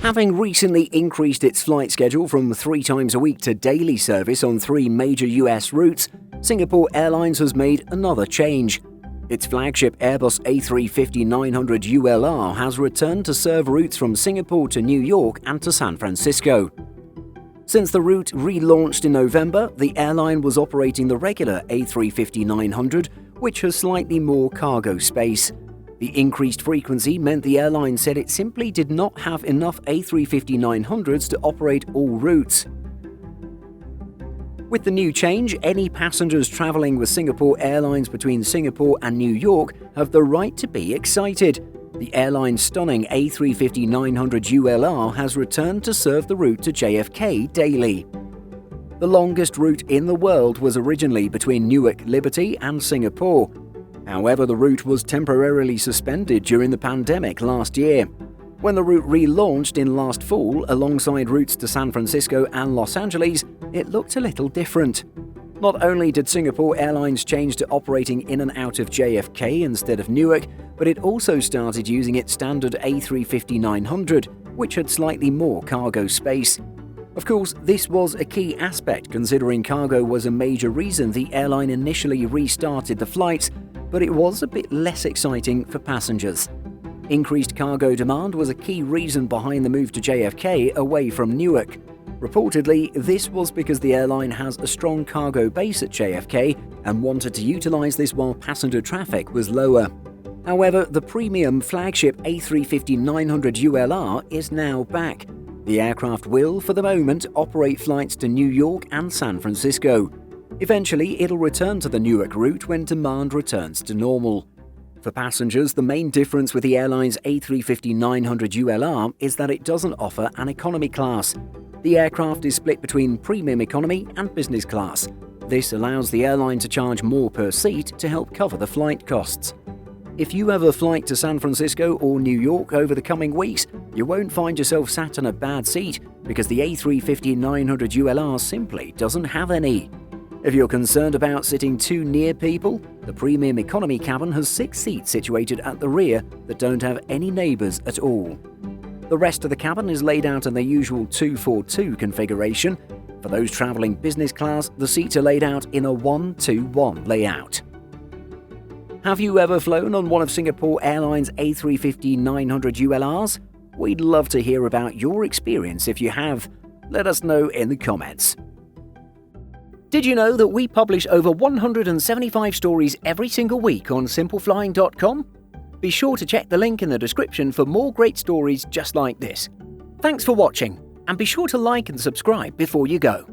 Having recently increased its flight schedule from 3 times a week to daily service on 3 major US routes, Singapore Airlines has made another change. Its flagship Airbus A350-900 ULR has returned to serve routes from Singapore to New York and to San Francisco. Since the route relaunched in November, the airline was operating the regular A350-900, which has slightly more cargo space. The increased frequency meant the airline said it simply did not have enough A350-900s to operate all routes. With the new change, any passengers travelling with Singapore Airlines between Singapore and New York have the right to be excited. The airline's stunning A350-900 ULR has returned to serve the route to JFK daily. The longest route in the world was originally between Newark Liberty and Singapore. However, the route was temporarily suspended during the pandemic last year. When the route relaunched in last fall alongside routes to San Francisco and Los Angeles, it looked a little different. Not only did Singapore Airlines change to operating in and out of JFK instead of Newark, but it also started using its standard A350-900, which had slightly more cargo space. Of course, this was a key aspect considering cargo was a major reason the airline initially restarted the flights, but it was a bit less exciting for passengers. Increased cargo demand was a key reason behind the move to JFK away from Newark. Reportedly, this was because the airline has a strong cargo base at JFK and wanted to utilize this while passenger traffic was lower. However, the premium flagship A350-900 ULR is now back. The aircraft will, for the moment, operate flights to New York and San Francisco. Eventually, it'll return to the Newark route when demand returns to normal. For passengers, the main difference with the airline's A350-900 ULR is that it doesn't offer an economy class. The aircraft is split between premium economy and business class. This allows the airline to charge more per seat to help cover the flight costs. If you have a flight to San Francisco or New York over the coming weeks, you won't find yourself sat in a bad seat because the A350-900 ULR simply doesn't have any. If you're concerned about sitting too near people, the premium economy cabin has 6 seats situated at the rear that don't have any neighbours at all. The rest of the cabin is laid out in the usual 2-4-2 configuration. For those travelling business class, the seats are laid out in a 1-2-1 layout. Have you ever flown on one of Singapore Airlines A350-900 ULRs? We'd love to hear about your experience if you have. Let us know in the comments. Did you know that we publish over 175 stories every single week on simpleflying.com? Be sure to check the link in the description for more great stories just like this. Thanks for watching, and be sure to like and subscribe before you go.